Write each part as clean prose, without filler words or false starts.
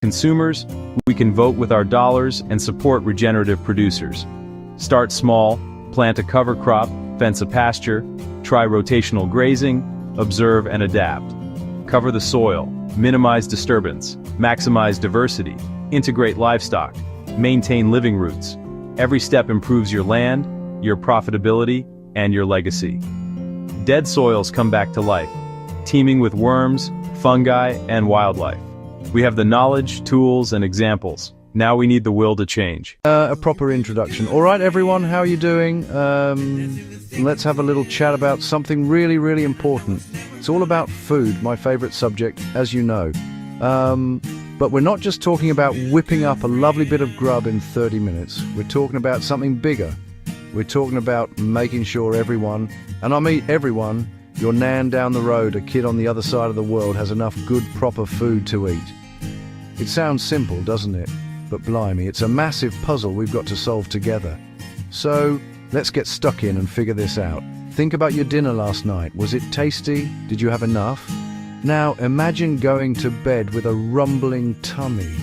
consumers, we can vote with our dollars and support regenerative producers. Start small, plant a cover crop, fence a pasture, try rotational grazing, observe and adapt. Cover the soil, minimize disturbance, maximize diversity, integrate livestock, maintain living routes. Every step improves your land, your profitability, and your legacy. Dead soils come back to life, teeming with worms, fungi, and wildlife. We have the knowledge, tools, and examples. Now we need the will to change. A proper introduction. All right, everyone, how are you doing? Let's have a little chat about something really, really important. It's all about food, my favorite subject, as you know. But we're not just talking about whipping up a lovely bit of grub in 30 minutes. We're talking about something bigger. We're talking about making sure everyone, and I mean everyone, your nan down the road, a kid on the other side of the world, has enough good, proper food to eat. It sounds simple, doesn't it? But blimey, it's a massive puzzle we've got to solve together. So, let's get stuck in and figure this out. Think about your dinner last night. Was it tasty? Did you have enough? Now, imagine going to bed with a rumbling tummy.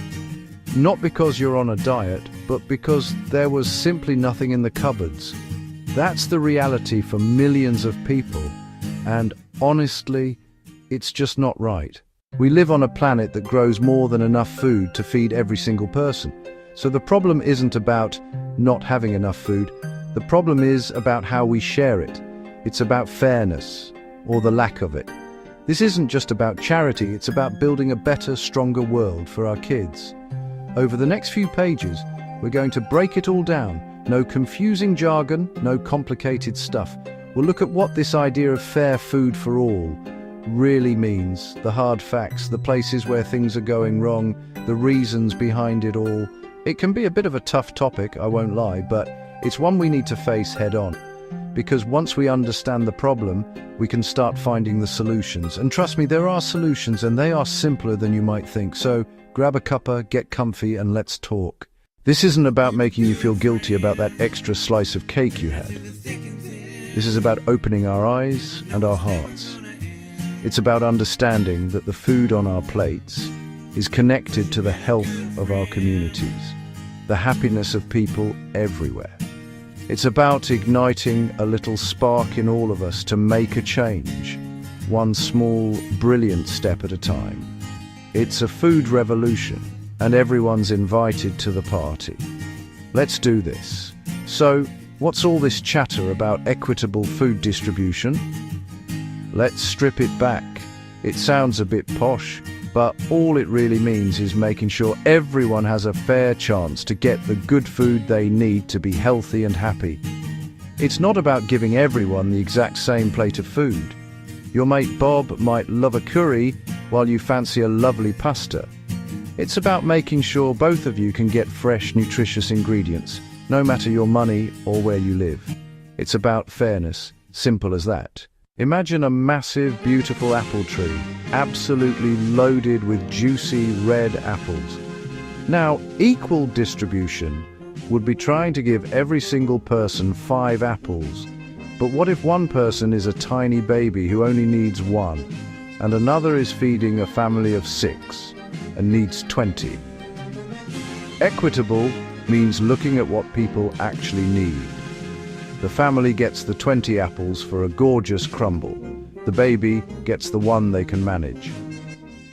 Not because you're on a diet, but because there was simply nothing in the cupboards. That's the reality for millions of people. And honestly, it's just not right. We live on a planet that grows more than enough food to feed every single person. So the problem isn't about not having enough food. The problem is about how we share it. It's about fairness, or the lack of it. This isn't just about charity, it's about building a better, stronger world for our kids. Over the next few pages, we're going to break it all down. No confusing jargon, no complicated stuff. We'll look at what this idea of fair food for all really means, the hard facts, the places where things are going wrong, the reasons behind it all. It can be a bit of a tough topic, I won't lie, but it's one we need to face head on. Because once we understand the problem, we can start finding the solutions. And trust me, there are solutions, and they are simpler than you might think. So grab a cuppa, get comfy, and let's talk. This isn't about making you feel guilty about that extra slice of cake you had. This is about opening our eyes and our hearts. It's about understanding that the food on our plates is connected to the health of our communities, the happiness of people everywhere. It's about igniting a little spark in all of us to make a change, one small, brilliant step at a time. It's a food revolution, and everyone's invited to the party. Let's do this. So, what's all this chatter about equitable food distribution? Let's strip it back. It sounds a bit posh, but all it really means is making sure everyone has a fair chance to get the good food they need to be healthy and happy. It's not about giving everyone the exact same plate of food. Your mate Bob might love a curry while you fancy a lovely pasta. It's about making sure both of you can get fresh, nutritious ingredients, no matter your money or where you live. It's about fairness, simple as that. Imagine a massive, beautiful apple tree, absolutely loaded with juicy red apples. Now, equal distribution would be trying to give every single person 5 apples. But what if one person is a tiny baby who only needs 1, and another is feeding a family of 6 and needs 20? Equitable means looking at what people actually need. The family gets the 20 apples for a gorgeous crumble. The baby gets the 1 they can manage.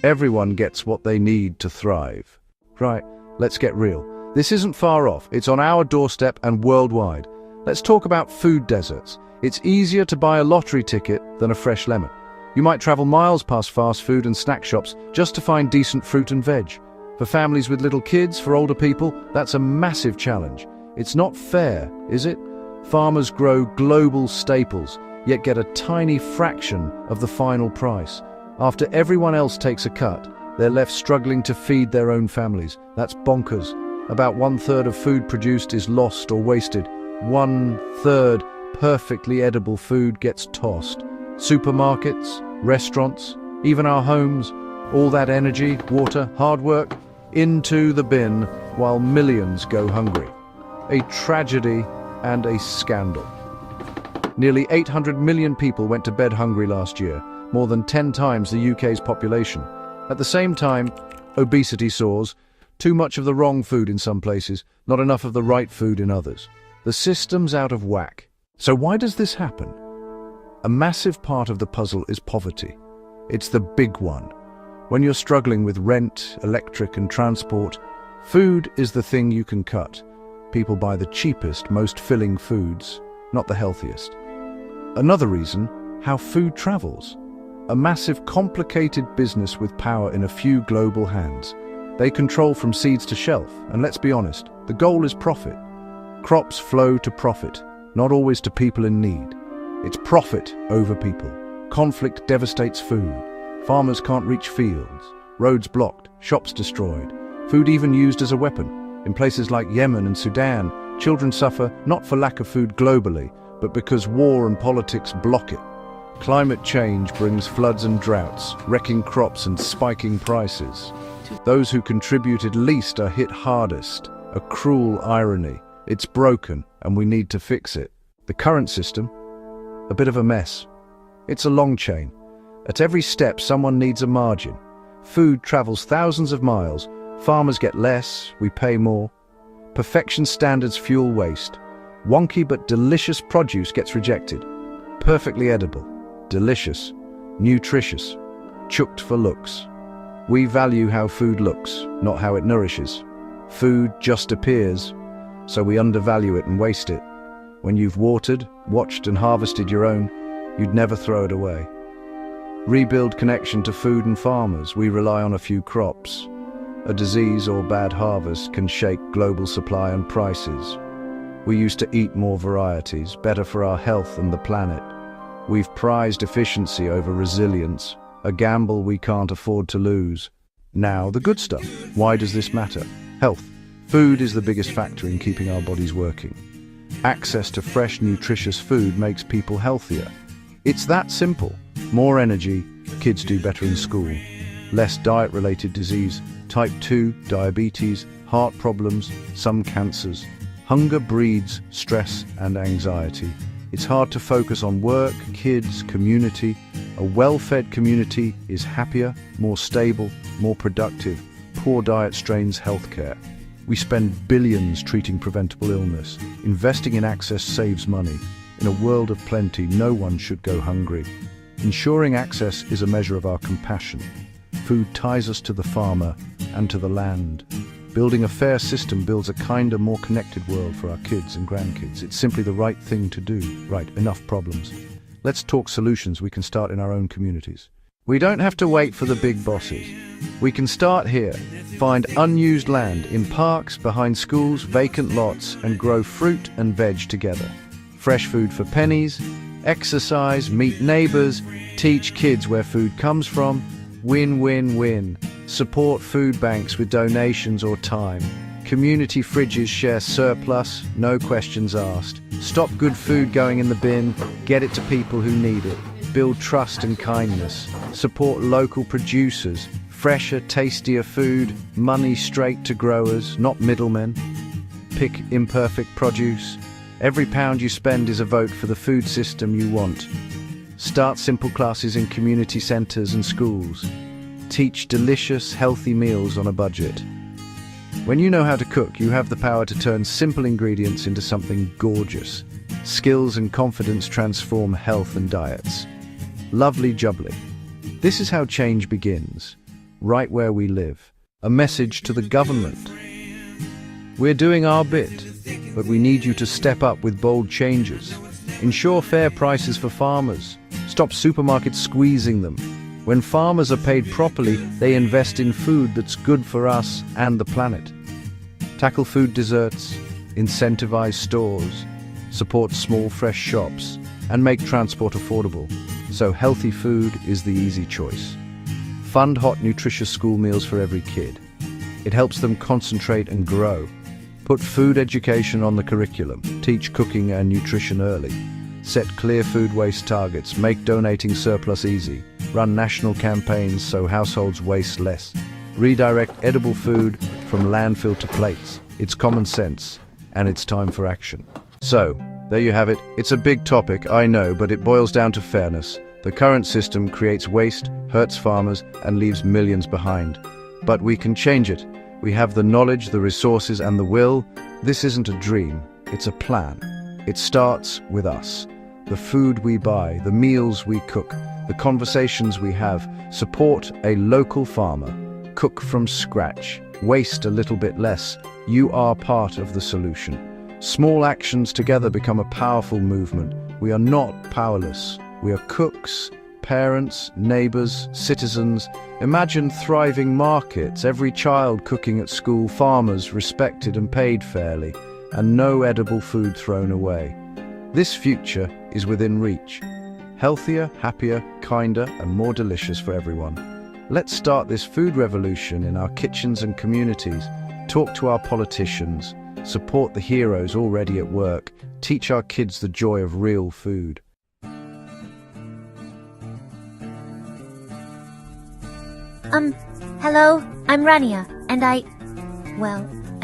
Everyone gets what they need to thrive. Right, let's get real. This isn't far off. It's on our doorstep and worldwide. Let's talk about food deserts. It's easier to buy a lottery ticket than a fresh lemon. You might travel miles past fast food and snack shops just to find decent fruit and veg. For families with little kids, for older people, that's a massive challenge. It's not fair, is it? Farmers grow global staples, yet get a tiny fraction of the final price. After everyone else takes a cut, they're left struggling to feed their own families. That's bonkers. About 1/3 of food produced is lost or wasted. 1/3 perfectly edible food gets tossed. Supermarkets, restaurants, even our homes, all that energy, water, hard work, into the bin while millions go hungry. A tragedy and a scandal. Nearly 800 million people went to bed hungry last year, more than 10 times the UK's population. At the same time, Obesity soars. Too much of the wrong food in some places, not enough of the right food in others. The system's out of whack. So why does this happen? A massive part of the puzzle is poverty. It's the big one. When you're struggling with rent, electric, and transport, food is the thing you can cut. People buy the cheapest, most filling foods, not the healthiest. Another reason, how food travels. A massive, complicated business with power in a few global hands. They control from seeds to shelf, and let's be honest, the goal is profit. Crops flow to profit, not always to people in need. It's profit over people. Conflict devastates food. Farmers can't reach fields. Roads blocked, shops destroyed. Food even used as a weapon. In places like Yemen and Sudan, children suffer not for lack of food globally, but because war and politics block it. Climate change brings floods and droughts, wrecking crops and spiking prices. Those who contributed least are hit hardest. A cruel irony. It's broken, and we need to fix it. The current system? A bit of a mess. It's a long chain. At every step, someone needs a margin. Food travels thousands of miles. Farmers get less, we pay more. Perfection standards fuel waste. Wonky but delicious produce gets rejected. Perfectly edible, delicious, nutritious, chucked for looks. We value how food looks, not how it nourishes. Food just appears, so we undervalue it and waste it. When you've watered, watched and harvested your own, you'd never throw it away. Rebuild connection to food and farmers. We rely on a few crops. A disease or bad harvest can shake global supply and prices. We used to eat more varieties, better for our health and the planet. We've prized efficiency over resilience, a gamble we can't afford to lose. Now, the good stuff. Why does this matter? Health. Food is the biggest factor in keeping our bodies working. Access to fresh, nutritious food makes people healthier. It's that simple. More energy, kids do better in school. Less diet-related disease, type 2, diabetes, heart problems, some cancers. Hunger breeds stress and anxiety. It's hard to focus on work, kids, community. A well-fed community is happier, more stable, more productive. Poor diet strains healthcare. We spend billions treating preventable illness. Investing in access saves money. In a world of plenty, no one should go hungry. Ensuring access is a measure of our compassion. Food ties us to the farmer and to the land. Building a fair system builds a kinder, more connected world for our kids and grandkids. It's simply the right thing to do. Right, enough problems. Let's talk solutions we can start in our own communities. We don't have to wait for the big bosses. We can start here. Find unused land in parks, behind schools, vacant lots, and grow fruit and veg together. Fresh food for pennies, exercise, meet neighbors, teach kids where food comes from. Win-win-win. Support food banks with donations or time. Community fridges share surplus, no questions asked. Stop good food going in the bin, get it to people who need it. Build trust and kindness. Support local producers. Fresher, tastier food, money straight to growers, not middlemen. Pick imperfect produce. Every pound you spend is a vote for the food system you want. Start simple classes in community centres and schools. Teach delicious, healthy meals on a budget. When you know how to cook, you have the power to turn simple ingredients into something gorgeous. Skills and confidence transform health and diets. Lovely jubbly. This is how change begins, right where we live. A message to the government. We're doing our bit, but we need you to step up with bold changes. Ensure fair prices for farmers. Stop supermarkets squeezing them. When farmers are paid properly, they invest in food that's good for us and the planet. Tackle food deserts, incentivize stores, support small fresh shops, and make transport affordable, so healthy food is the easy choice. Fund hot, nutritious school meals for every kid. It helps them concentrate and grow. Put food education on the curriculum. Teach cooking and nutrition early. Set clear food waste targets. Make donating surplus easy. Run national campaigns so households waste less. Redirect edible food from landfill to plates. It's common sense, and it's time for action. So, there you have it. It's a big topic, I know, but it boils down to fairness. The current system creates waste, hurts farmers, and leaves millions behind. But we can change it. We have the knowledge, the resources, and the will. This isn't a dream, it's a plan. It starts with us. The food we buy, the meals we cook, the conversations we have. Support a local farmer. Cook from scratch. Waste a little bit less. You are part of the solution. Small actions together become a powerful movement. We are not powerless. We are cooks, parents, neighbors, citizens. Imagine thriving markets, every child cooking at school, farmers respected and paid fairly, and no edible food thrown away. This future is within reach. Healthier, happier, kinder, and more delicious for everyone. Let's start this food revolution in our kitchens and communities. Talk to our politicians. Support the heroes already at work. Teach our kids the joy of real food. Hello, I'm Rania, and I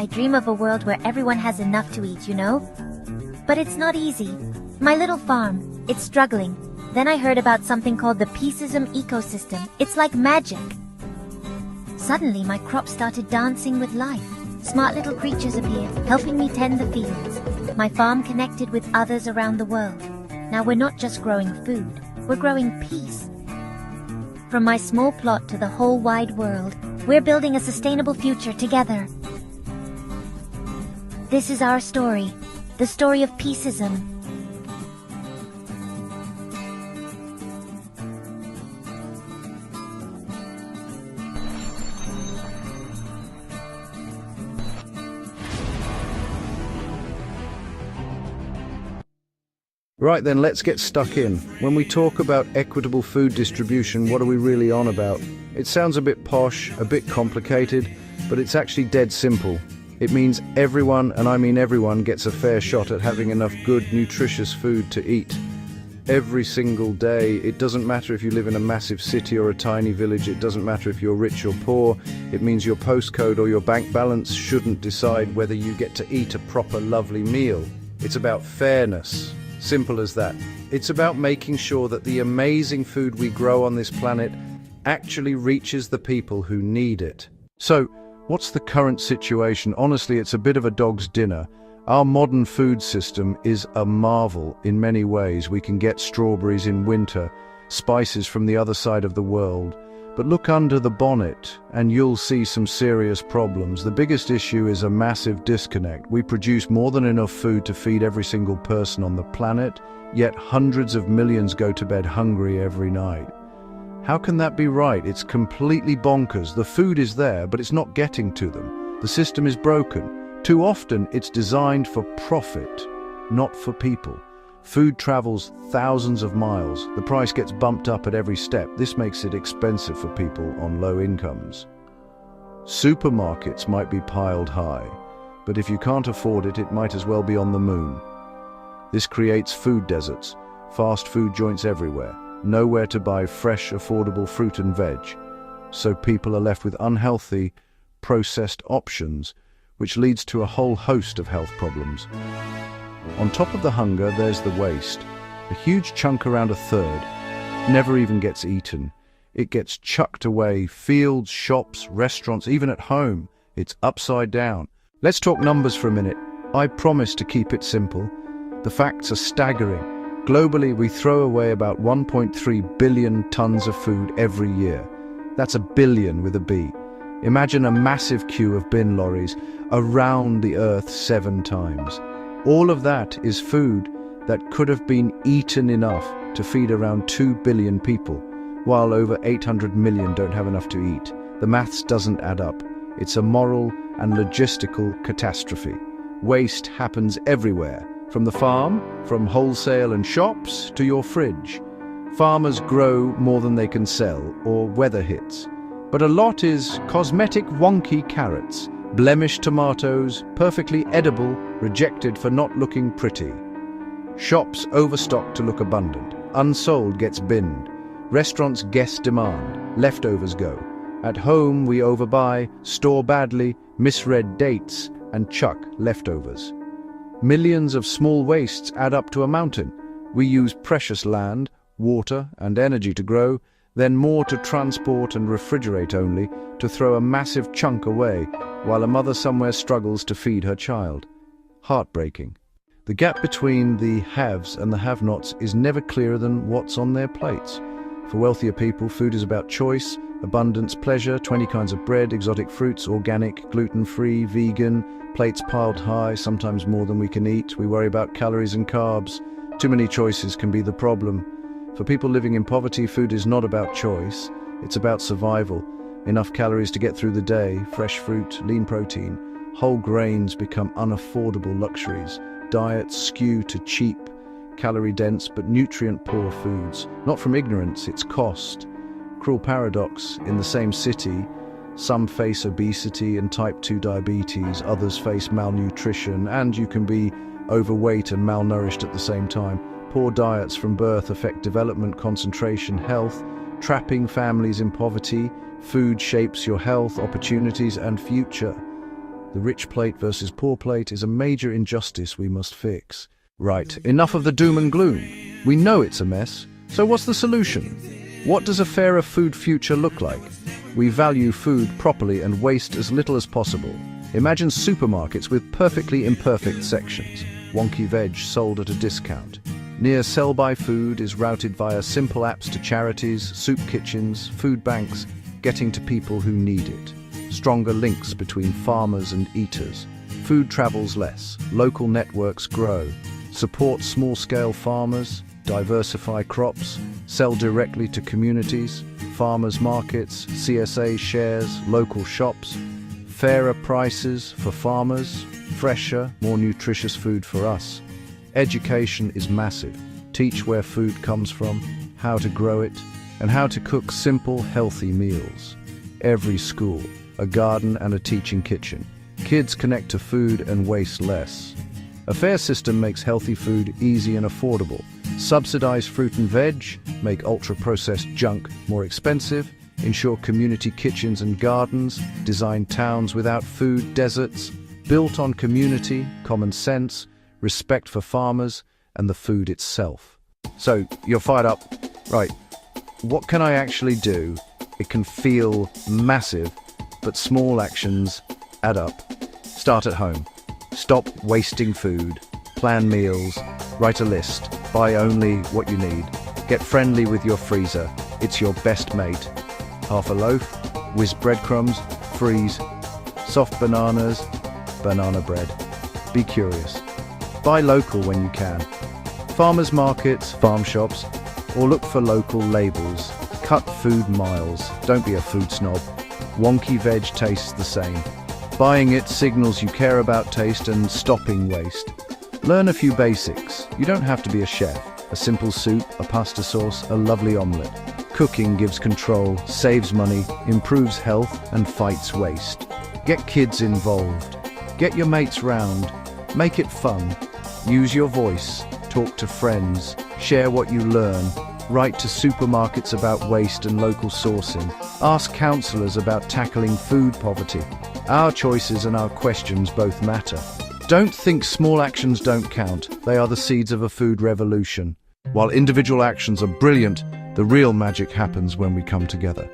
dream of a world where everyone has enough to eat, you know? But it's not easy. My little farm, it's struggling. Then I heard about something called the Peacism ecosystem. It's like magic. Suddenly, my crops started dancing with life. Smart little creatures appeared, helping me tend the fields. My farm connected with others around the world. Now we're not just growing food, we're growing peace. From my small plot to the whole wide world, we're building a sustainable future together. This is our story, the story of Peacism. Right then, let's get stuck in. When we talk about equitable food distribution, what are we really on about? It sounds a bit posh, a bit complicated, but it's actually dead simple. It means everyone, and I mean everyone, gets a fair shot at having enough good, nutritious food to eat. Every single day. It doesn't matter if you live in a massive city or a tiny village. It doesn't matter if you're rich or poor. It means your postcode or your bank balance shouldn't decide whether you get to eat a proper, lovely meal. It's about fairness. Simple as that. It's about making sure that the amazing food we grow on this planet actually reaches the people who need it. So, what's the current situation? Honestly, it's a bit of a dog's dinner. Our modern food system is a marvel in many ways. We can get strawberries in winter, spices from the other side of the world. But look under the bonnet and you'll see some serious problems. The biggest issue is a massive disconnect. We produce more than enough food to feed every single person on the planet, yet hundreds of millions go to bed hungry every night. How can that be right? It's completely bonkers. The food is there, but it's not getting to them. The system is broken. Too often, it's designed for profit, not for people. Food travels thousands of miles. The price gets bumped up at every step. This makes it expensive for people on low incomes. Supermarkets might be piled high, but if you can't afford it, it might as well be on the moon. This creates food deserts, fast food joints everywhere, nowhere to buy fresh, affordable fruit and veg. So people are left with unhealthy, processed options, which leads to a whole host of health problems. On top of the hunger, there's the waste. A huge chunk, around a third, never even gets eaten. It gets chucked away, fields, shops, restaurants, even at home. It's upside down. Let's talk numbers for a minute. I promise to keep it simple. The facts are staggering. Globally, we throw away about 1.3 billion tons of food every year. That's a billion with a B. Imagine a massive queue of bin lorries around the earth 7 times. All of that is food that could have been eaten enough to feed around 2 billion people, while over 800 million don't have enough to eat. The maths doesn't add up. It's a moral and logistical catastrophe. Waste happens everywhere, from the farm, from wholesale and shops, to your fridge. Farmers grow more than they can sell, or weather hits. But a lot is cosmetic wonky carrots, blemished tomatoes, perfectly edible, rejected for not looking pretty. Shops overstock to look abundant. Unsold gets binned. Restaurants guess demand. Leftovers go. At home we overbuy, store badly, misread dates, and chuck leftovers. Millions of small wastes add up to a mountain. We use precious land, water, and energy to grow. then more to transport and refrigerate only to throw a massive chunk away, while a mother somewhere struggles to feed her child. Heartbreaking. The gap between the haves and the have-nots is never clearer than what's on their plates. For wealthier people, food is about choice, abundance, pleasure, 20 kinds of bread, exotic fruits, organic, gluten-free, vegan, plates piled high, sometimes more than we can eat. We worry about calories and carbs. Too many choices can be the problem. For people living in poverty, food is not about choice, it's about survival. Enough calories to get through the day, fresh fruit, lean protein. Whole grains become unaffordable luxuries. Diets skew to cheap, calorie-dense but nutrient-poor foods. Not from ignorance, it's cost. Cruel paradox, in the same city, some face obesity and type 2 diabetes, others face malnutrition, and you can be overweight and malnourished at the same time. Poor diets from birth affect development, concentration, health, trapping families in poverty. Food shapes your health, opportunities, and future. The rich plate versus poor plate is a major injustice we must fix. Right, enough of the doom and gloom. We know it's a mess, so what's the solution? What does a fairer food future look like? We value food properly and waste as little as possible. Imagine supermarkets with perfectly imperfect sections. Wonky veg sold at a discount. Near sell-by food is routed via simple apps to charities, soup kitchens, food banks, getting to people who need it. Stronger links between farmers and eaters. Food travels less, local networks grow. Support small-scale farmers, diversify crops, sell directly to communities, farmers markets, CSA shares, local shops. Fairer prices for farmers, fresher, more nutritious food for us. Education is massive. Teach where food comes from, how to grow it, and how to cook simple, healthy meals. Every school, a garden and a teaching kitchen. Kids connect to food and waste less. A fair system makes healthy food easy and affordable. Subsidize fruit and veg, make ultra-processed junk more expensive, ensure community kitchens and gardens, design towns without food deserts, built on community, common sense, respect for farmers, and the food itself. So, you're fired up? Right. What can I actually do? It can feel massive, but small actions add up. Start at home. Stop wasting food. Plan meals. Write a list. Buy only what you need. Get friendly with your freezer. It's your best mate. Half a loaf, whiz breadcrumbs, freeze. Soft bananas, banana bread. Be curious. Buy local when you can. Farmers markets, farm shops, or look for local labels. Cut food miles. Don't be a food snob. Wonky veg tastes the same. Buying it signals you care about taste and stopping waste. Learn a few basics. You don't have to be a chef. A simple soup, a pasta sauce, a lovely omelette. Cooking gives control, saves money, improves health, and fights waste. Get kids involved. Get your mates round. Make it fun. Use your voice. Talk to friends. Share what you learn. Write to supermarkets about waste and local sourcing. Ask counsellors about tackling food poverty. Our choices and our questions both matter. Don't think small actions don't count. They are the seeds of a food revolution. While individual actions are brilliant, the real magic happens when we come together.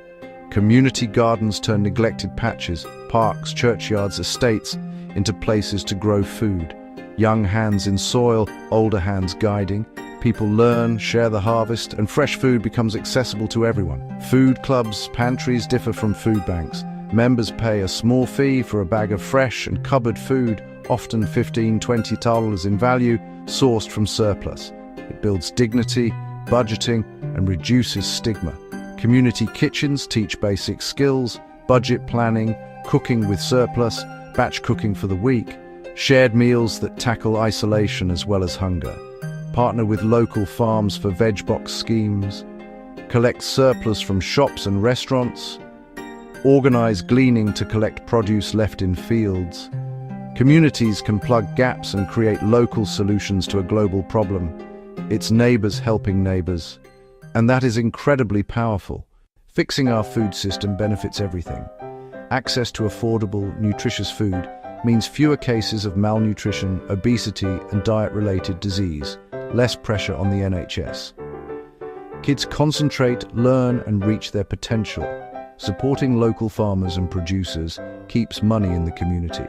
Community gardens turn neglected patches, parks, churchyards, estates into places to grow food. Young hands in soil, older hands guiding. People learn, share the harvest, and fresh food becomes accessible to everyone. Food clubs, pantries differ from food banks. Members pay a small fee for a bag of fresh and cupboard food, often $15–20 in value, sourced from surplus. It builds dignity, budgeting, and reduces stigma. Community kitchens teach basic skills, budget planning, cooking with surplus, batch cooking for the week, shared meals that tackle isolation as well as hunger. Partner with local farms for veg box schemes, collect surplus from shops and restaurants, organize gleaning to collect produce left in fields. Communities can plug gaps and create local solutions to a global problem. It's neighbors helping neighbors, and that is incredibly powerful. Fixing our food system benefits everything. Access to affordable, nutritious food means fewer cases of malnutrition, obesity, and diet-related disease. Less pressure on the NHS. Kids concentrate, learn, and reach their potential. Supporting local farmers and producers keeps money in the community,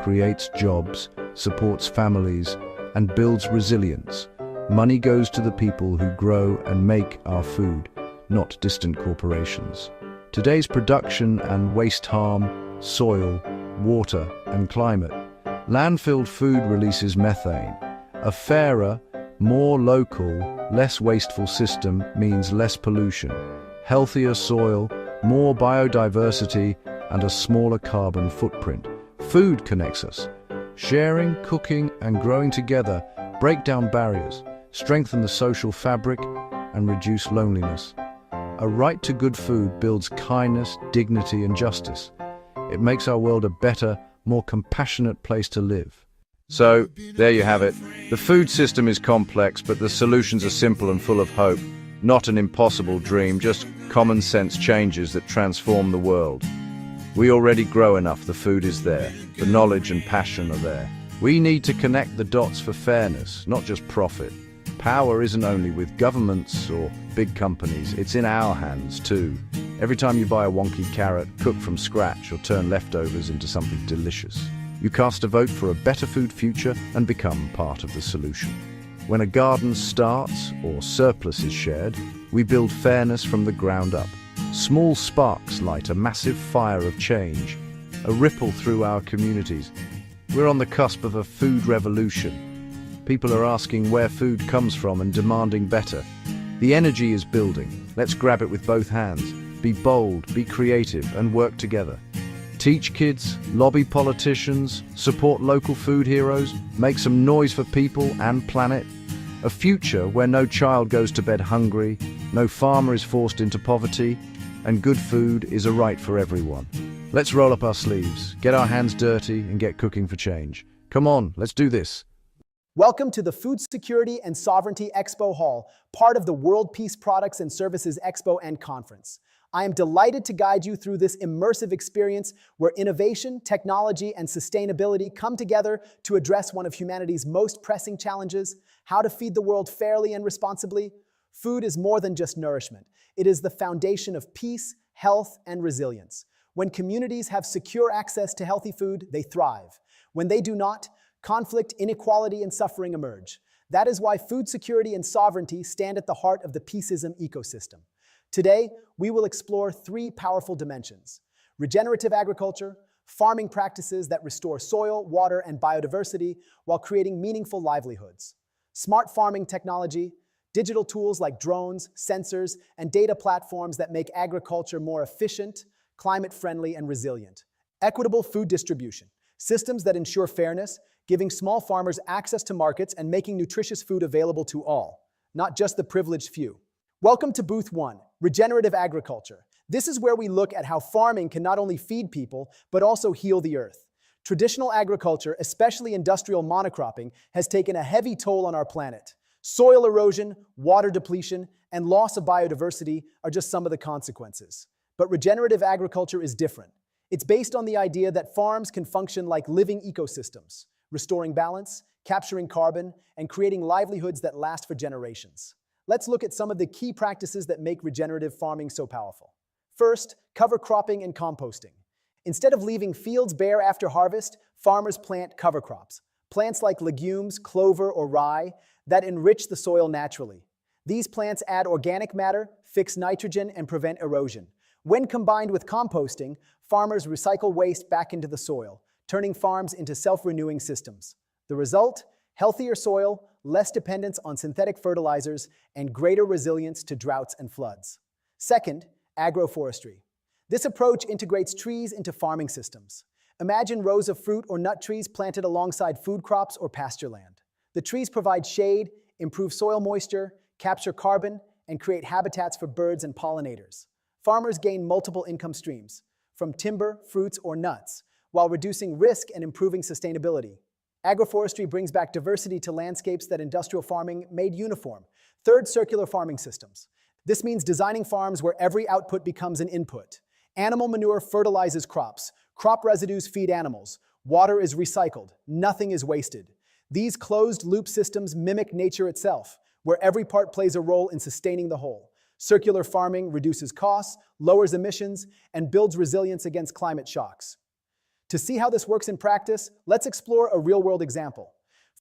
creates jobs, supports families, and builds resilience. Money goes to the people who grow and make our food, not distant corporations. Today's production and waste harm soil, water, and climate. Landfilled food releases methane. A fairer, more local, less wasteful system means less pollution, healthier soil, more biodiversity, and a smaller carbon footprint. Food connects us. Sharing, cooking, and growing together break down barriers, strengthen the social fabric, and reduce loneliness. A right to good food builds kindness, dignity, and justice. It makes our world a better, more compassionate place to live. So, there you have it. The food system is complex, but the solutions are simple and full of hope. Not an impossible dream, just common sense changes that transform the world. We already grow enough, the food is there. The knowledge and passion are there. We need to connect the dots for fairness, not just profit. Power isn't only with governments or big companies, it's in our hands too. Every time you buy a wonky carrot, cook from scratch, or turn leftovers into something delicious, you cast a vote for a better food future and become part of the solution. When a garden starts or surplus is shared, we build fairness from the ground up. Small sparks light a massive fire of change, a ripple through our communities. We're on the cusp of a food revolution. People are asking where food comes from and demanding better. The energy is building. Let's grab it with both hands. Be bold, be creative, and work together. Teach kids, lobby politicians, support local food heroes, make some noise for people and planet. A future where no child goes to bed hungry, no farmer is forced into poverty, and good food is a right for everyone. Let's roll up our sleeves, get our hands dirty, and get cooking for change. Come on, let's do this. Welcome to the Food Security and Sovereignty Expo Hall, part of the World Peace Products and Services Expo and Conference. I am delighted to guide you through this immersive experience where innovation, technology, and sustainability come together to address one of humanity's most pressing challenges: how to feed the world fairly and responsibly. Food is more than just nourishment. It is the foundation of peace, health, and resilience. When communities have secure access to healthy food, they thrive. When they do not, conflict, inequality, and suffering emerge. That is why food security and sovereignty stand at the heart of the peaceism ecosystem. Today, we will explore three powerful dimensions: regenerative agriculture, farming practices that restore soil, water, and biodiversity while creating meaningful livelihoods; smart farming technology, digital tools like drones, sensors, and data platforms that make agriculture more efficient, climate-friendly, and resilient; equitable food distribution, systems that ensure fairness, giving small farmers access to markets and making nutritious food available to all, not just the privileged few. Welcome to Booth 1, Regenerative Agriculture. This is where we look at how farming can not only feed people, but also heal the earth. Traditional agriculture, especially industrial monocropping, has taken a heavy toll on our planet. Soil erosion, water depletion, and loss of biodiversity are just some of the consequences. But regenerative agriculture is different. It's based on the idea that farms can function like living ecosystems, restoring balance, capturing carbon, and creating livelihoods that last for generations. Let's look at some of the key practices that make regenerative farming so powerful. First, cover cropping and composting. Instead of leaving fields bare after harvest, farmers plant cover crops, plants like legumes, clover, or rye, that enrich the soil naturally. These plants add organic matter, fix nitrogen, and prevent erosion. When combined with composting, farmers recycle waste back into the soil, turning farms into self-renewing systems. The result? Healthier soil, less dependence on synthetic fertilizers, and greater resilience to droughts and floods. Second, agroforestry. This approach integrates trees into farming systems. Imagine rows of fruit or nut trees planted alongside food crops or pasture land. The trees provide shade, improve soil moisture, capture carbon, and create habitats for birds and pollinators. Farmers gain multiple income streams, from timber, fruits, or nuts, while reducing risk and improving sustainability. Agroforestry brings back diversity to landscapes that industrial farming made uniform. Third, circular farming systems. This means designing farms where every output becomes an input. Animal manure fertilizes crops. Crop residues feed animals. Water is recycled. Nothing is wasted. These closed-loop systems mimic nature itself, where every part plays a role in sustaining the whole. Circular farming reduces costs, lowers emissions, and builds resilience against climate shocks. To see how this works in practice, let's explore a real-world example.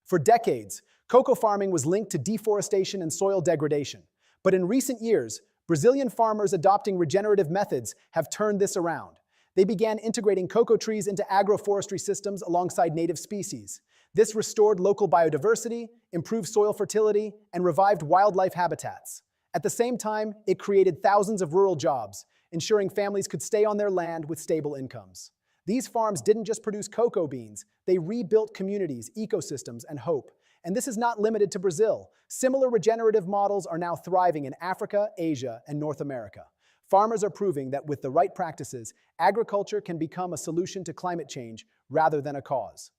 For decades, cocoa farming was linked to deforestation and soil degradation. But in recent years, Brazilian farmers adopting regenerative methods have turned this around. They began integrating cocoa trees into agroforestry systems alongside native species. This restored local biodiversity, improved soil fertility, and revived wildlife habitats. At the same time, it created thousands of rural jobs, ensuring families could stay on their land with stable incomes. These farms didn't just produce cocoa beans, they rebuilt communities, ecosystems, and hope. And this is not limited to Brazil. Similar regenerative models are now thriving in Africa, Asia, and North America. Farmers are proving that with the right practices, agriculture can become a solution to climate change rather than a cause.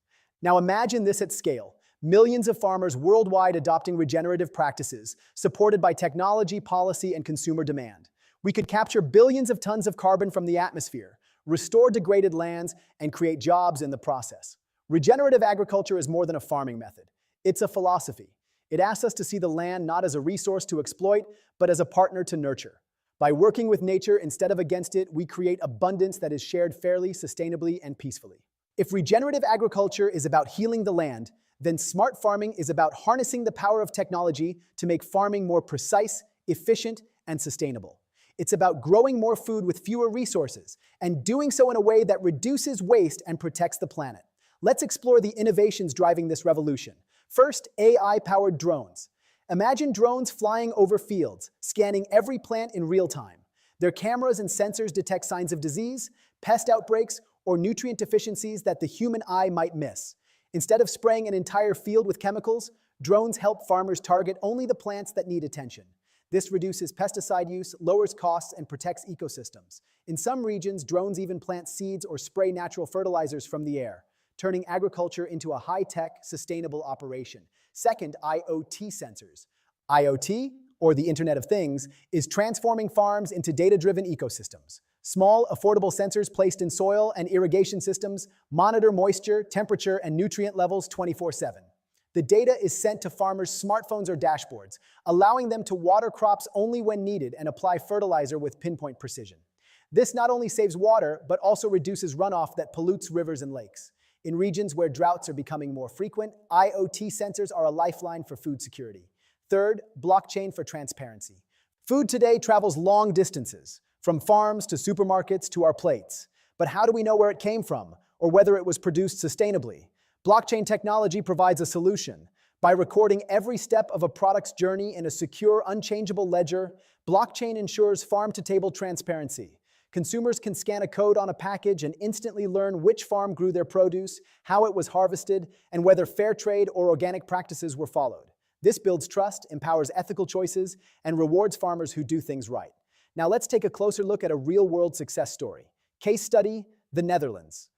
Now imagine this at scale. Millions of farmers worldwide adopting regenerative practices, supported by technology, policy, and consumer demand. We could capture billions of tons of carbon from the atmosphere, restore degraded lands, and create jobs in the process. Regenerative agriculture is more than a farming method. It's a philosophy. It asks us to see the land not as a resource to exploit, but as a partner to nurture. By working with nature instead of against it, we create abundance that is shared fairly, sustainably, and peacefully. If regenerative agriculture is about healing the land, then smart farming is about harnessing the power of technology to make farming more precise, efficient, and sustainable. It's about growing more food with fewer resources, and doing so in a way that reduces waste and protects the planet. Let's explore the innovations driving this revolution. First, AI-powered drones. Imagine drones flying over fields, scanning every plant in real time. Their cameras and sensors detect signs of disease, pest outbreaks, or nutrient deficiencies that the human eye might miss. Instead of spraying an entire field with chemicals, drones help farmers target only the plants that need attention. This reduces pesticide use, lowers costs, and protects ecosystems. In some regions, drones even plant seeds or spray natural fertilizers from the air, turning agriculture into a high-tech, sustainable operation. Second, IoT sensors. IoT, or the Internet of Things, is transforming farms into data-driven ecosystems. Small, affordable sensors placed in soil and irrigation systems monitor moisture, temperature, and nutrient levels 24/7. The data is sent to farmers' smartphones or dashboards, allowing them to water crops only when needed and apply fertilizer with pinpoint precision. This not only saves water, but also reduces runoff that pollutes rivers and lakes. In regions where droughts are becoming more frequent, IoT sensors are a lifeline for food security. Third, blockchain for transparency. Food today travels long distances, from farms to supermarkets to our plates. But how do we know where it came from, or whether it was produced sustainably? Blockchain technology provides a solution. By recording every step of a product's journey in a secure, unchangeable ledger, blockchain ensures farm-to-table transparency. Consumers can scan a code on a package and instantly learn which farm grew their produce, how it was harvested, and whether fair trade or organic practices were followed. This builds trust, empowers ethical choices, and rewards farmers who do things right. Now let's take a closer look at a real-world success story. Case study, the Netherlands.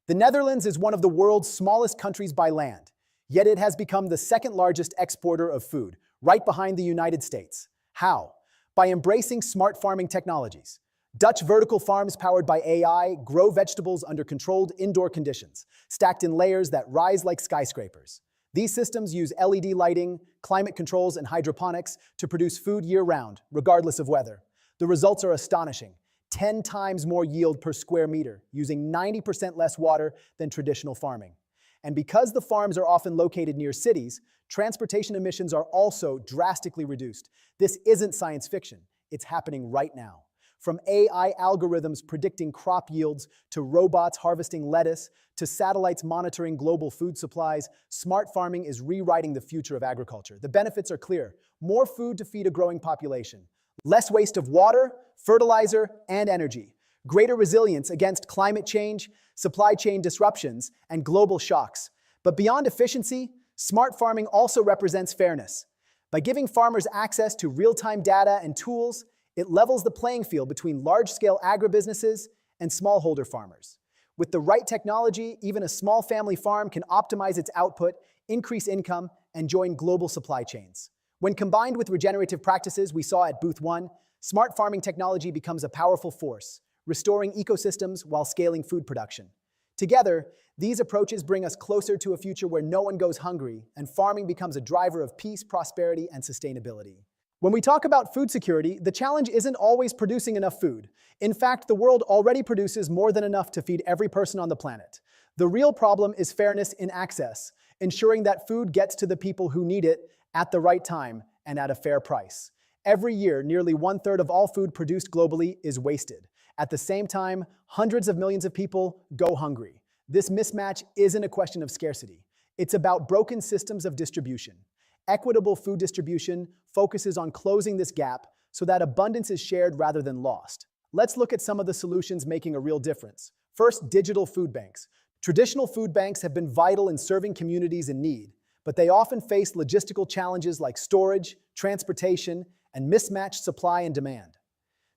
The Netherlands is one of the world's smallest countries by land, yet it has become the second largest exporter of food, right behind the United States. How? By embracing smart farming technologies. Dutch vertical farms powered by AI grow vegetables under controlled indoor conditions, stacked in layers that rise like skyscrapers. These systems use LED lighting, climate controls, and hydroponics to produce food year-round, regardless of weather. The results are astonishing. 10 times more yield per square meter, using 90% less water than traditional farming. And because the farms are often located near cities, transportation emissions are also drastically reduced. This isn't science fiction. It's happening right now. From AI algorithms predicting crop yields, to robots harvesting lettuce, to satellites monitoring global food supplies, smart farming is rewriting the future of agriculture. The benefits are clear. More food to feed a growing population. Less waste of water, fertilizer, and energy. Greater resilience against climate change, supply chain disruptions, and global shocks. But beyond efficiency, smart farming also represents fairness. By giving farmers access to real-time data and tools, it levels the playing field between large-scale agribusinesses and smallholder farmers. With the right technology, even a small family farm can optimize its output, increase income, and join global supply chains. When combined with regenerative practices we saw at Booth 1, smart farming technology becomes a powerful force, restoring ecosystems while scaling food production. Together, these approaches bring us closer to a future where no one goes hungry and farming becomes a driver of peace, prosperity, and sustainability. When we talk about food security, the challenge isn't always producing enough food. In fact, the world already produces more than enough to feed every person on the planet. The real problem is fairness in access, ensuring that food gets to the people who need it at the right time and at a fair price. Every year, nearly 1/3 of all food produced globally is wasted. At the same time, hundreds of millions of people go hungry. This mismatch isn't a question of scarcity. It's about broken systems of distribution. Equitable food distribution focuses on closing this gap so that abundance is shared rather than lost. Let's look at some of the solutions making a real difference. First, digital food banks. Traditional food banks have been vital in serving communities in need, but they often face logistical challenges like storage, transportation, and mismatched supply and demand.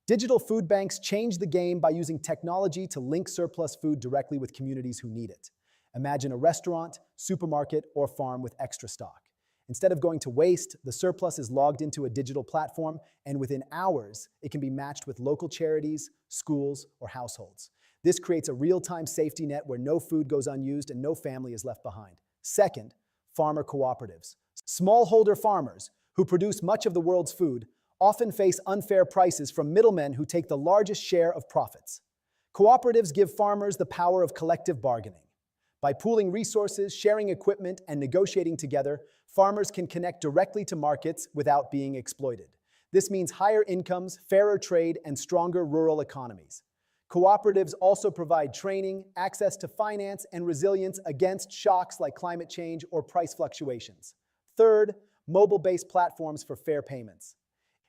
Digital food banks change the game by using technology to link surplus food directly with communities who need it. Imagine a restaurant, supermarket, or farm with extra stock. Instead of going to waste, the surplus is logged into a digital platform, and within hours, it can be matched with local charities, schools, or households. This creates a real-time safety net where no food goes unused and no family is left behind. Second, farmer cooperatives. Smallholder farmers, who produce much of the world's food, often face unfair prices from middlemen who take the largest share of profits. Cooperatives give farmers the power of collective bargaining. By pooling resources, sharing equipment, and negotiating together, farmers can connect directly to markets without being exploited. This means higher incomes, fairer trade, and stronger rural economies. Cooperatives also provide training, access to finance, and resilience against shocks like climate change or price fluctuations. Third, mobile-based platforms for fair payments.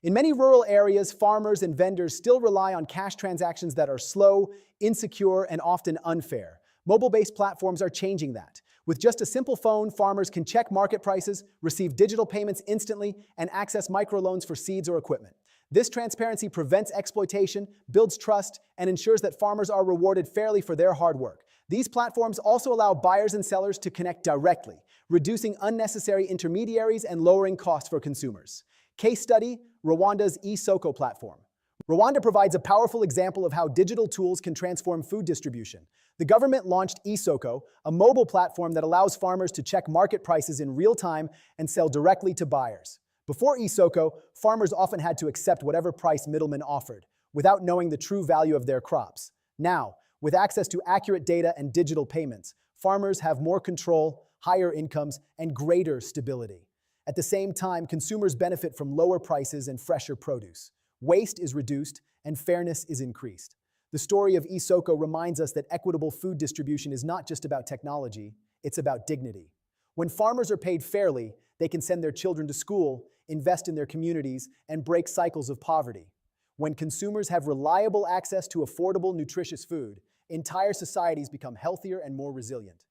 In many rural areas, farmers and vendors still rely on cash transactions that are slow, insecure, and often unfair. Mobile-based platforms are changing that. With just a simple phone, farmers can check market prices, receive digital payments instantly, and access microloans for seeds or equipment. This transparency prevents exploitation, builds trust, and ensures that farmers are rewarded fairly for their hard work. These platforms also allow buyers and sellers to connect directly, reducing unnecessary intermediaries and lowering costs for consumers. Case study, Rwanda's eSoko platform. Rwanda provides a powerful example of how digital tools can transform food distribution. The government launched eSoko, a mobile platform that allows farmers to check market prices in real time and sell directly to buyers. Before eSoko, farmers often had to accept whatever price middlemen offered, without knowing the true value of their crops. Now, with access to accurate data and digital payments, farmers have more control, higher incomes, and greater stability. At the same time, consumers benefit from lower prices and fresher produce. Waste is reduced, and fairness is increased. The story of eSoko reminds us that equitable food distribution is not just about technology, it's about dignity. When farmers are paid fairly, they can send their children to school, invest in their communities, and break cycles of poverty. When consumers have reliable access to affordable, nutritious food, entire societies become healthier and more resilient.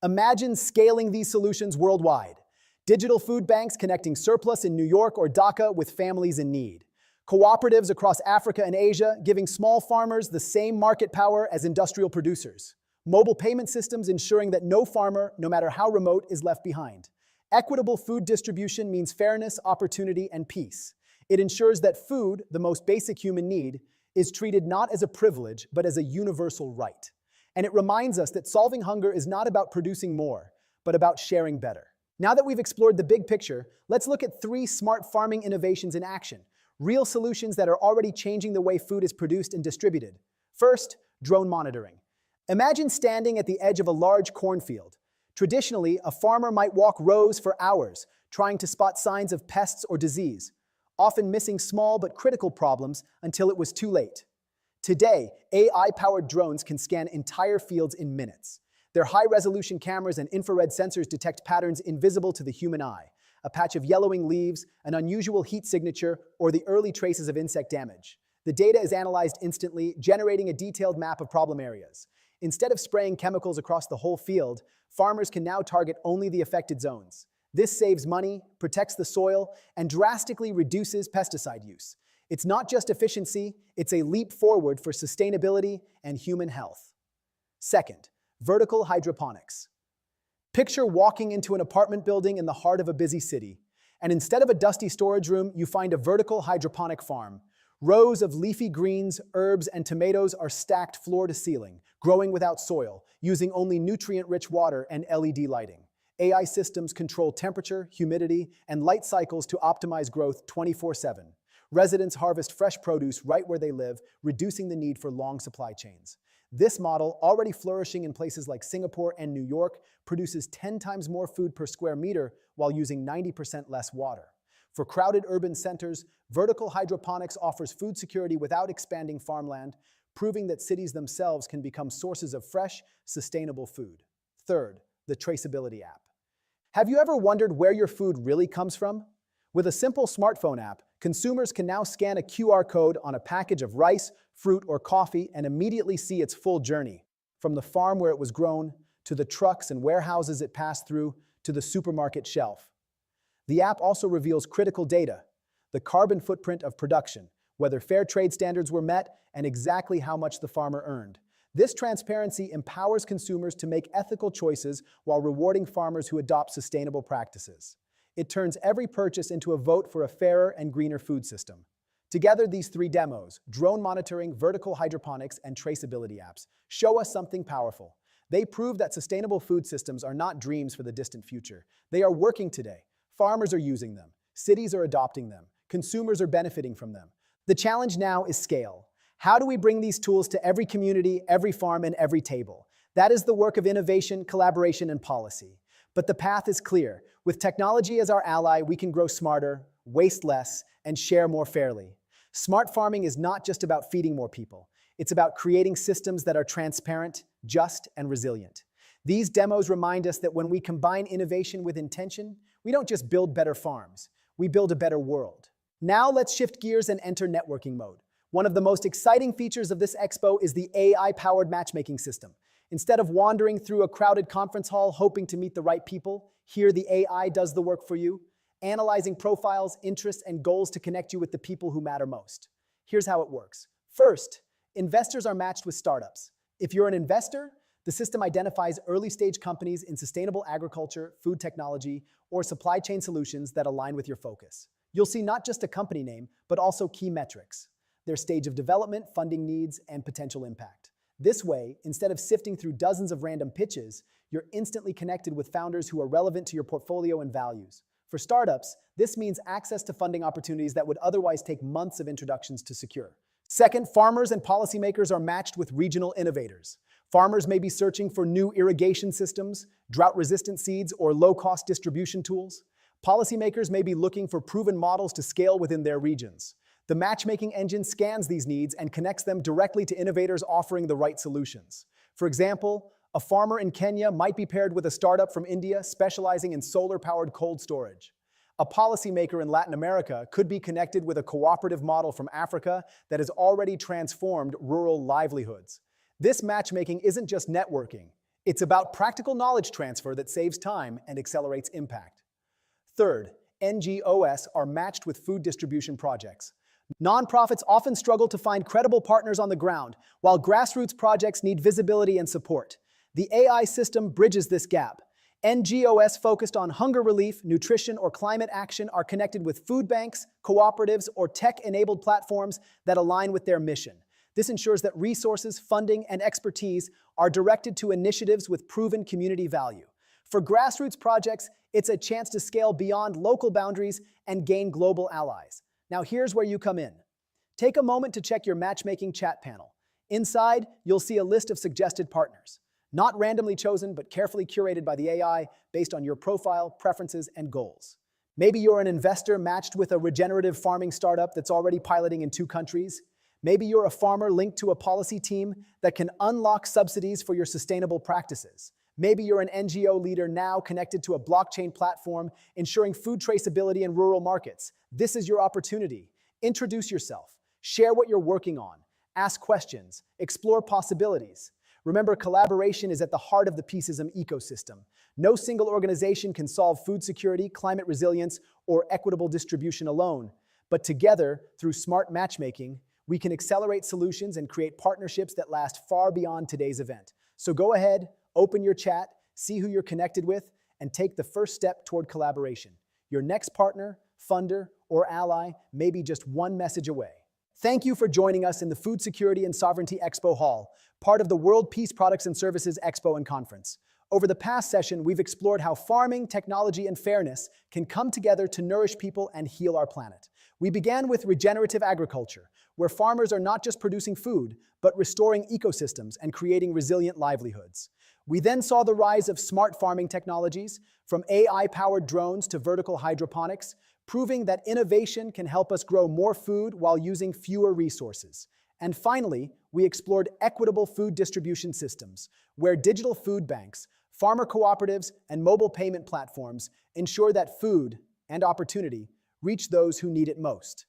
Imagine scaling these solutions worldwide. Digital food banks connecting surplus in New York or Dhaka with families in need. Cooperatives across Africa and Asia giving small farmers the same market power as industrial producers. Mobile payment systems ensuring that no farmer, no matter how remote, is left behind. Equitable food distribution means fairness, opportunity, and peace. It ensures that food, the most basic human need, is treated not as a privilege, but as a universal right. And it reminds us that solving hunger is not about producing more, but about sharing better. Now that we've explored the big picture, let's look at 3 smart farming innovations in action. Real solutions that are already changing the way food is produced and distributed. First, drone monitoring. Imagine standing at the edge of a large cornfield. Traditionally, a farmer might walk rows for hours, trying to spot signs of pests or disease, often missing small but critical problems until it was too late. Today, AI-powered drones can scan entire fields in minutes. Their high-resolution cameras and infrared sensors detect patterns invisible to the human eye. A patch of yellowing leaves, an unusual heat signature, or the early traces of insect damage. The data is analyzed instantly, generating a detailed map of problem areas. Instead of spraying chemicals across the whole field, farmers can now target only the affected zones. This saves money, protects the soil, and drastically reduces pesticide use. It's not just efficiency, it's a leap forward for sustainability and human health. Second, vertical hydroponics. Picture walking into an apartment building in the heart of a busy city, and instead of a dusty storage room, you find a vertical hydroponic farm. Rows of leafy greens, herbs, and tomatoes are stacked floor to ceiling, growing without soil, using only nutrient-rich water and LED lighting. AI systems control temperature, humidity, and light cycles to optimize growth 24/7. Residents harvest fresh produce right where they live, reducing the need for long supply chains. This model, already flourishing in places like Singapore and New York, produces 10 times more food per square meter while using 90% less water. For crowded urban centers, vertical hydroponics offers food security without expanding farmland, proving that cities themselves can become sources of fresh, sustainable food. Third, the traceability app. Have you ever wondered where your food really comes from? With a simple smartphone app, consumers can now scan a QR code on a package of rice, fruit, or coffee and immediately see its full journey, from the farm where it was grown, to the trucks and warehouses it passed through, to the supermarket shelf. The app also reveals critical data, the carbon footprint of production, whether fair trade standards were met, and exactly how much the farmer earned. This transparency empowers consumers to make ethical choices while rewarding farmers who adopt sustainable practices. It turns every purchase into a vote for a fairer and greener food system. Together, these three demos, drone monitoring, vertical hydroponics, and traceability apps, show us something powerful. They prove that sustainable food systems are not dreams for the distant future. They are working today. Farmers are using them. Cities are adopting them. Consumers are benefiting from them. The challenge now is scale. How do we bring these tools to every community, every farm, and every table? That is the work of innovation, collaboration, and policy. But the path is clear. With technology as our ally, we can grow smarter, waste less, and share more fairly. Smart farming is not just about feeding more people. It's about creating systems that are transparent, just, and resilient. These demos remind us that when we combine innovation with intention, we don't just build better farms, we build a better world. Now let's shift gears and enter networking mode. One of the most exciting features of this expo is the AI-powered matchmaking system. Instead of wandering through a crowded conference hall hoping to meet the right people, here the AI does the work for you, analyzing profiles, interests, and goals to connect you with the people who matter most. Here's how it works. First, investors are matched with startups. If you're an investor, the system identifies early-stage companies in sustainable agriculture, food technology, or supply chain solutions that align with your focus. You'll see not just a company name, but also key metrics, their stage of development, funding needs, and potential impact. This way, instead of sifting through dozens of random pitches, you're instantly connected with founders who are relevant to your portfolio and values. For startups, this means access to funding opportunities that would otherwise take months of introductions to secure. Second, farmers and policymakers are matched with regional innovators. Farmers may be searching for new irrigation systems, drought-resistant seeds, or low-cost distribution tools. Policymakers may be looking for proven models to scale within their regions. The matchmaking engine scans these needs and connects them directly to innovators offering the right solutions. For example, a farmer in Kenya might be paired with a startup from India specializing in solar-powered cold storage. A policymaker in Latin America could be connected with a cooperative model from Africa that has already transformed rural livelihoods. This matchmaking isn't just networking. It's about practical knowledge transfer that saves time and accelerates impact. Third, NGOs are matched with food distribution projects. Nonprofits often struggle to find credible partners on the ground, while grassroots projects need visibility and support. The AI system bridges this gap. NGOs focused on hunger relief, nutrition, or climate action are connected with food banks, cooperatives, or tech-enabled platforms that align with their mission. This ensures that resources, funding, and expertise are directed to initiatives with proven community value. For grassroots projects, it's a chance to scale beyond local boundaries and gain global allies. Now here's where you come in. Take a moment to check your matchmaking chat panel. Inside, you'll see a list of suggested partners. Not randomly chosen, but carefully curated by the AI based on your profile, preferences, and goals. Maybe you're an investor matched with a regenerative farming startup that's already piloting in 2 countries. Maybe you're a farmer linked to a policy team that can unlock subsidies for your sustainable practices. Maybe you're an NGO leader now connected to a blockchain platform ensuring food traceability in rural markets. This is your opportunity. Introduce yourself. Share what you're working on. Ask questions. Explore possibilities. Remember, collaboration is at the heart of the Peaceism ecosystem. No single organization can solve food security, climate resilience, or equitable distribution alone. But together, through smart matchmaking, we can accelerate solutions and create partnerships that last far beyond today's event. So go ahead, open your chat, see who you're connected with, and take the first step toward collaboration. Your next partner, funder, or ally may be just one message away. Thank you for joining us in the Food Security and Sovereignty Expo Hall, part of the World Peace Products and Services Expo and Conference. Over the past session, we've explored how farming, technology, and fairness can come together to nourish people and heal our planet. We began with regenerative agriculture, where farmers are not just producing food, but restoring ecosystems and creating resilient livelihoods. We then saw the rise of smart farming technologies, from AI-powered drones to vertical hydroponics, proving that innovation can help us grow more food while using fewer resources. And finally, we explored equitable food distribution systems, where digital food banks, farmer cooperatives, and mobile payment platforms ensure that food and opportunity reach those who need it most.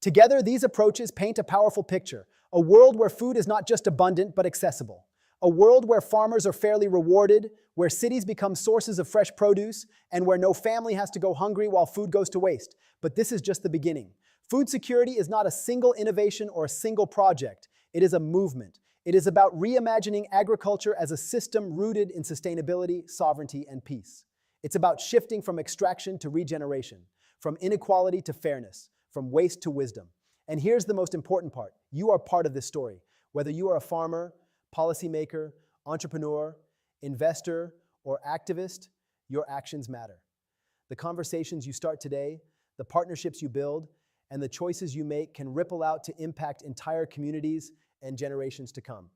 Together, these approaches paint a powerful picture, a world where food is not just abundant but accessible, a world where farmers are fairly rewarded, where cities become sources of fresh produce, and where no family has to go hungry while food goes to waste. But this is just the beginning. Food security is not a single innovation or a single project. It is a movement. It is about reimagining agriculture as a system rooted in sustainability, sovereignty, and peace. It's about shifting from extraction to regeneration, from inequality to fairness, from waste to wisdom. And here's the most important part. You are part of this story. Whether you are a farmer, policymaker, entrepreneur, investor, or activist, your actions matter. The conversations you start today, the partnerships you build, and the choices you make can ripple out to impact entire communities and generations to come.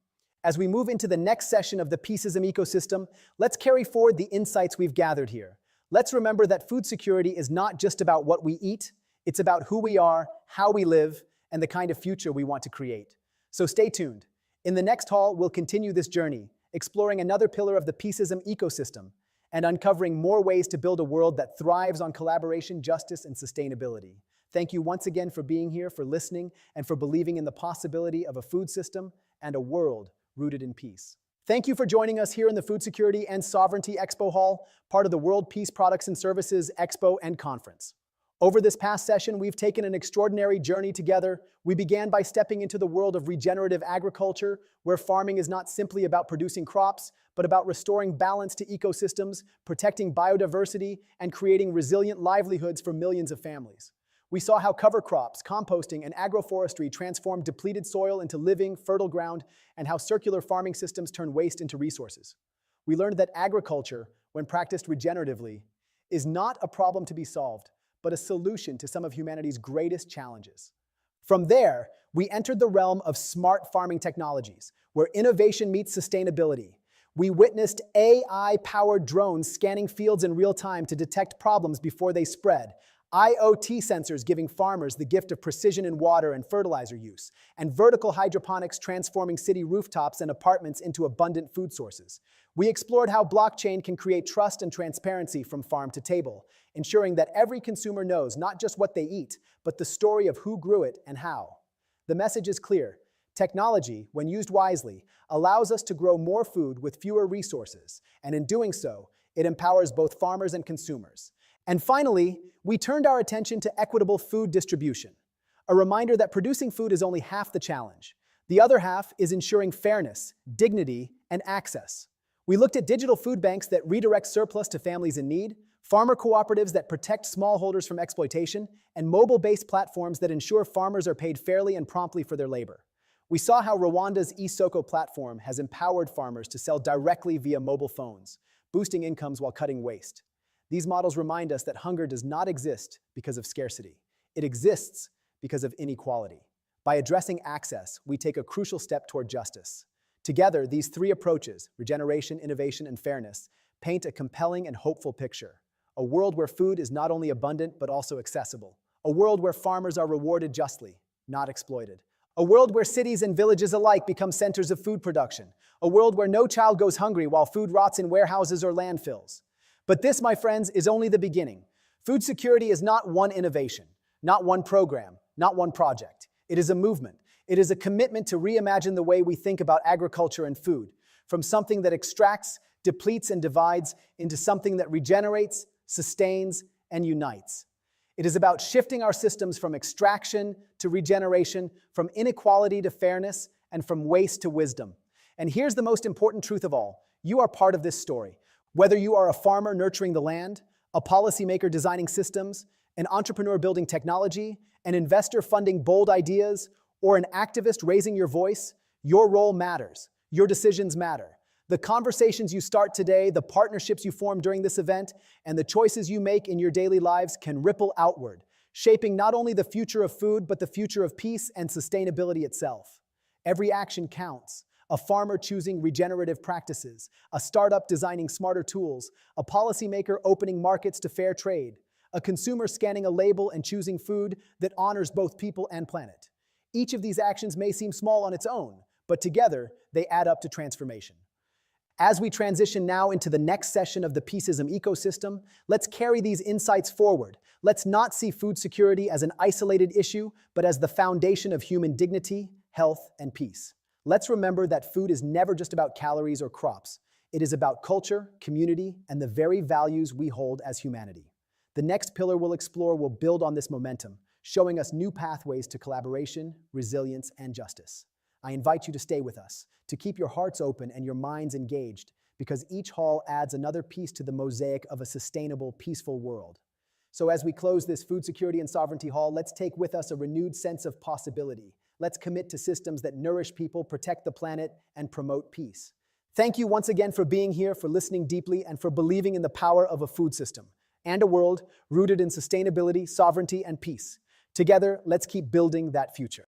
As we move into the next session of the Peaceism ecosystem, let's carry forward the insights we've gathered here. Let's remember that food security is not just about what we eat, it's about who we are, how we live, and the kind of future we want to create. So stay tuned. In the next hall, we'll continue this journey, exploring another pillar of the Peaceism ecosystem and uncovering more ways to build a world that thrives on collaboration, justice, and sustainability. Thank you once again for being here, for listening, and for believing in the possibility of a food system and a world rooted in peace. Thank you for joining us here in the Food Security and Sovereignty Expo Hall, part of the World Peace Products and Services Expo and Conference. Over this past session, we've taken an extraordinary journey together. We began by stepping into the world of regenerative agriculture, where farming is not simply about producing crops, but about restoring balance to ecosystems, protecting biodiversity, and creating resilient livelihoods for millions of families. We saw how cover crops, composting, and agroforestry transform depleted soil into living, fertile ground, and how circular farming systems turn waste into resources. We learned that agriculture, when practiced regeneratively, is not a problem to be solved, but a solution to some of humanity's greatest challenges. From there, we entered the realm of smart farming technologies, where innovation meets sustainability. We witnessed AI-powered drones scanning fields in real time to detect problems before they spread, IoT sensors giving farmers the gift of precision in water and fertilizer use, and vertical hydroponics transforming city rooftops and apartments into abundant food sources. We explored how blockchain can create trust and transparency from farm to table, ensuring that every consumer knows not just what they eat, but the story of who grew it and how. The message is clear. Technology, when used wisely, allows us to grow more food with fewer resources, and in doing so, it empowers both farmers and consumers. And finally, we turned our attention to equitable food distribution, a reminder that producing food is only half the challenge. The other half is ensuring fairness, dignity, and access. We looked at digital food banks that redirect surplus to families in need, farmer cooperatives that protect smallholders from exploitation, and mobile-based platforms that ensure farmers are paid fairly and promptly for their labor. We saw how Rwanda's eSoko platform has empowered farmers to sell directly via mobile phones, boosting incomes while cutting waste. These models remind us that hunger does not exist because of scarcity. It exists because of inequality. By addressing access, we take a crucial step toward justice. Together, these three approaches, regeneration, innovation, and fairness, paint a compelling and hopeful picture. A world where food is not only abundant, but also accessible. A world where farmers are rewarded justly, not exploited. A world where cities and villages alike become centers of food production. A world where no child goes hungry while food rots in warehouses or landfills. But this, my friends, is only the beginning. Food security is not one innovation, not one program, not one project. It is a movement. It is a commitment to reimagine the way we think about agriculture and food, from something that extracts, depletes, and divides into something that regenerates, sustains, and unites. It is about shifting our systems from extraction to regeneration, from inequality to fairness, and from waste to wisdom. And here's the most important truth of all. You are part of this story. Whether you are a farmer nurturing the land, a policymaker designing systems, an entrepreneur building technology, an investor funding bold ideas, or an activist raising your voice, your role matters. Your decisions matter. The conversations you start today, the partnerships you form during this event, and the choices you make in your daily lives can ripple outward, shaping not only the future of food, but the future of peace and sustainability itself. Every action counts. A farmer choosing regenerative practices, a startup designing smarter tools, a policymaker opening markets to fair trade, a consumer scanning a label and choosing food that honors both people and planet. Each of these actions may seem small on its own, but together they add up to transformation. As we transition now into the next session of the Peaceism ecosystem, let's carry these insights forward. Let's not see food security as an isolated issue, but as the foundation of human dignity, health, and peace. Let's remember that food is never just about calories or crops. It is about culture, community, and the very values we hold as humanity. The next pillar we'll explore will build on this momentum, showing us new pathways to collaboration, resilience, and justice. I invite you to stay with us, to keep your hearts open and your minds engaged, because each hall adds another piece to the mosaic of a sustainable, peaceful world. So as we close this Food Security and Sovereignty Hall, let's take with us a renewed sense of possibility. Let's commit to systems that nourish people, protect the planet, and promote peace. Thank you once again for being here, for listening deeply, and for believing in the power of a food system and a world rooted in sustainability, sovereignty, and peace. Together, let's keep building that future.